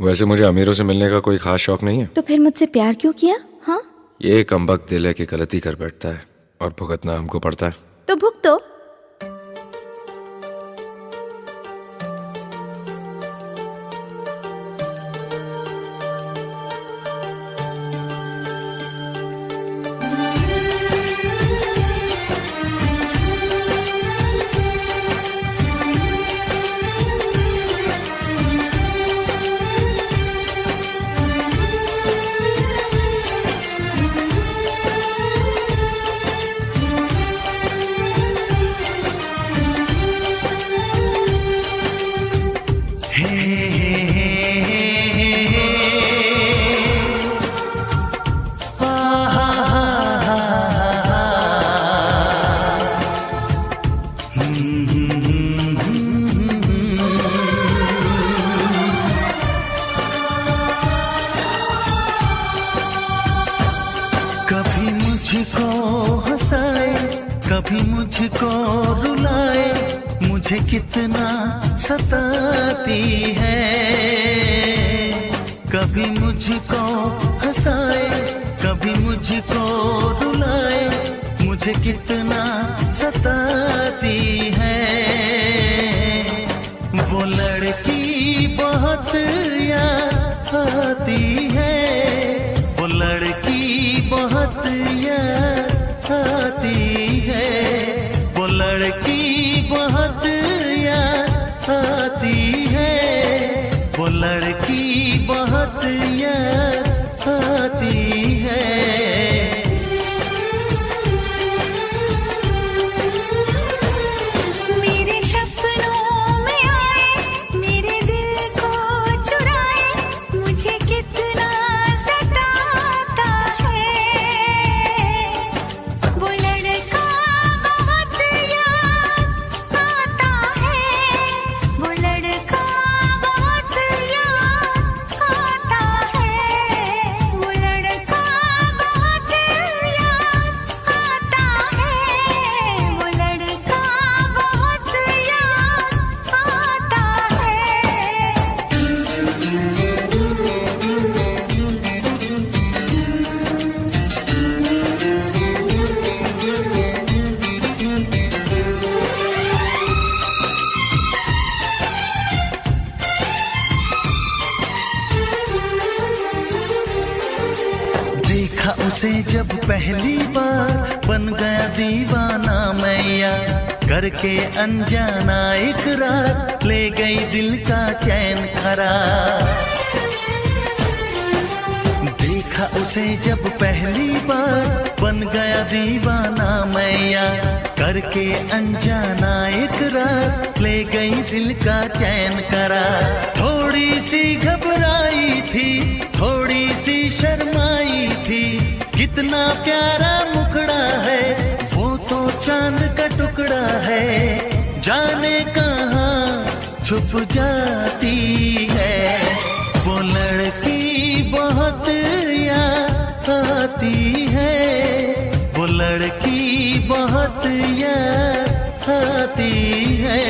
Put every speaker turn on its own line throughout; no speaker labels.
वैसे मुझे अमीरों से मिलने का कोई खास शौक नहीं है।
तो फिर मुझसे प्यार क्यों किया? हाँ,
ये कमबख्त दिल है कि गलती कर बैठता है और भुगतना हमको पड़ता है।
तो भुगतो।
कभी मुझको हंसाए, कभी मुझको रुलाए, मुझे कितना सताती है। कभी मुझको हंसाए, कभी मुझको रुलाए, मुझे कितना सताती है। वो लड़की बहुत याद आती है, वो लड़की बहुत याद आती है, वो लड़की बहुत याद आती है, वो लड़की बहुत याद आती है।
मेरे सपनों में आए, मेरे दिल को चुराए, मुझे कितना सताता है। वो लड़का बहुत याद आता है, वो लड़का बहुत याद आता है, वो लड़का बहुत याद आता है, वो लड़का बहुत याद आता
देखा उसे जब पहली बार, बन गया दीवाना मैया, करके अनजाना इकरार, ले गई दिल का चैन करार। देखा उसे जब पहली बार, बन गया दीवाना मैया, करके अनजाना इकरार, ले गई दिल का चैन करार। थोड़ी सी घबराई थी, थोड़ी सी शर्माई थी, कितना प्यारा मुखड़ा है, वो तो चांद का टुकड़ा है, जाने कहाँ छुप जाती है। वो लड़की बहुत याद आती है, वो लड़की बहुत याद आती है,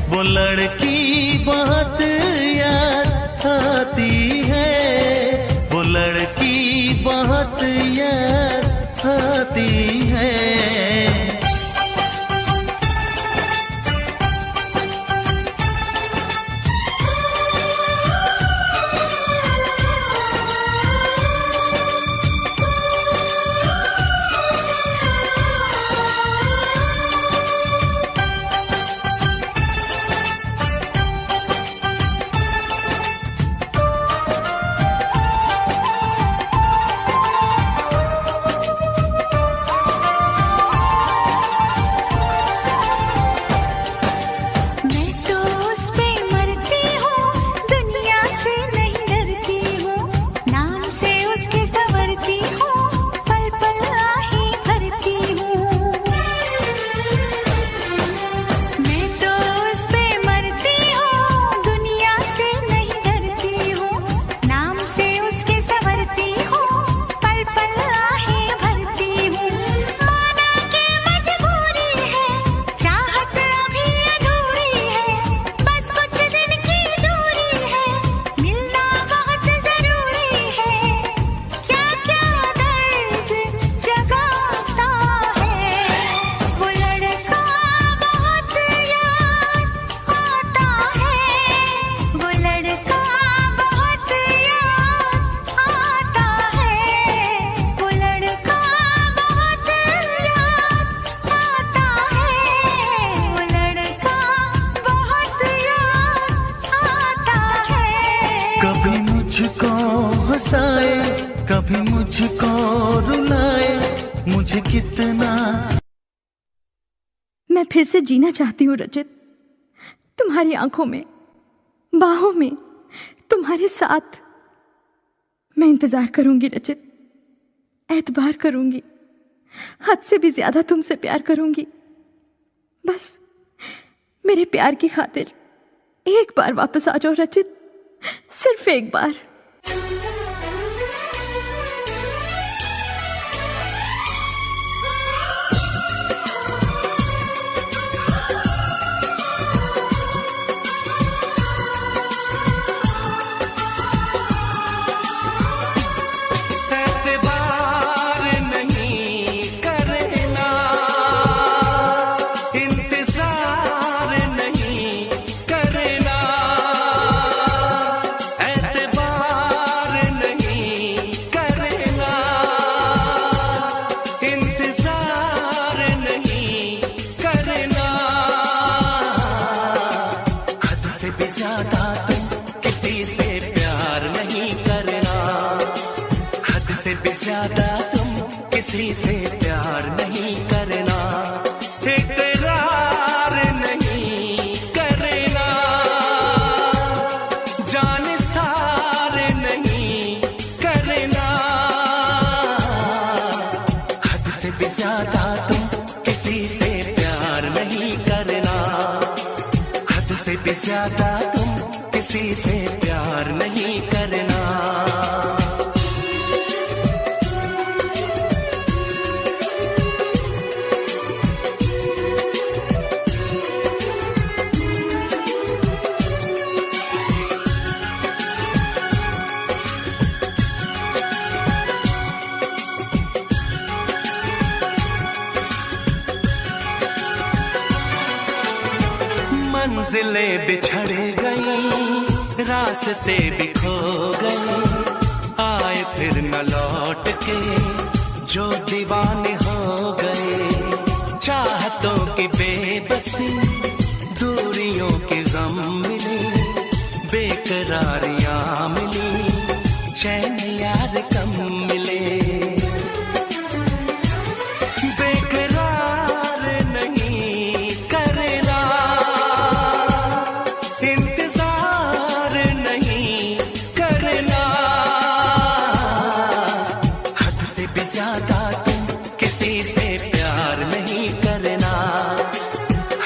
वो लड़की बहुत याद आती है, वो लड़की बहुत याद आती है। हंसाए, कभी मुझको रुलाए, मुझे कितना।
मैं फिर से जीना चाहती हूँ रचित, तुम्हारी आंखों में, बाहों में, तुम्हारे साथ। मैं इंतजार करूंगी रचित, एतबार करूंगी, हद से भी ज्यादा तुमसे प्यार करूंगी। बस मेरे प्यार की खातिर एक बार वापस आ जाओ रचित, सिर्फ एक बार।
ज्यादा तुम किसी से प्यार नहीं करना, हद से भी ज्यादा तुम किसी से प्यार नहीं करना, इकरार नहीं करना, जान सार नहीं करना, हद से भी ज्यादा तुम किसी से प्यार नहीं करना, हद से भी ज्यादा तुम किसी से प्यार नहीं करना। मंजिलें बिछड़ गई, रास्ते भी खो गए, आए फिर न लौट के जो दीवाने हो गए, चाहतों की बेबसी, दूरियों के गम मिली, बेकरारियां मिली, चैन यार कम मिले, ज्यादा तुम किसी से प्यार नहीं करना,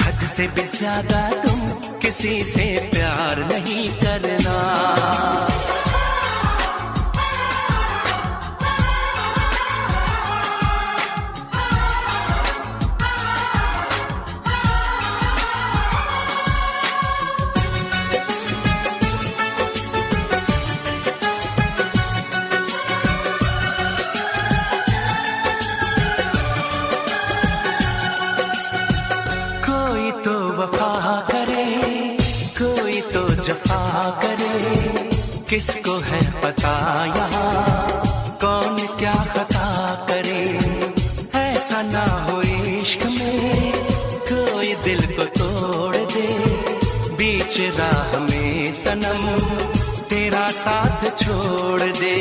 हद से भी ज्यादा तुम किसी से प्यार नहीं करना। वफा करे, कोई तो जफा करे, किसको है पता यहाँ कौन क्या खता करे, ऐसा ना हो इश्क में कोई दिल को तोड़ दे, बीच राह में सनम तेरा साथ छोड़ दे,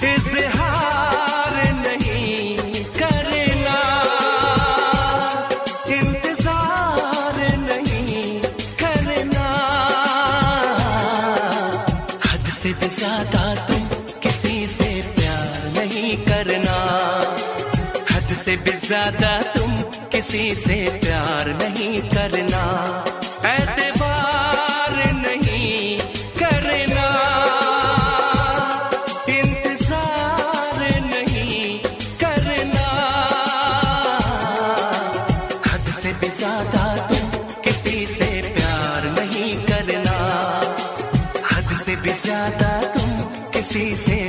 इज़हार नहीं करना, इंतजार नहीं करना, हद से भी ज्यादा तुम किसी से प्यार नहीं करना, हद से भी ज्यादा तुम किसी से प्यार नहीं करना, एतबार नहीं करना, इंतजार नहीं करना, हद से भी ज्यादा तुम किसी से प्यार नहीं करना, हद से भी ज्यादा तुम किसी से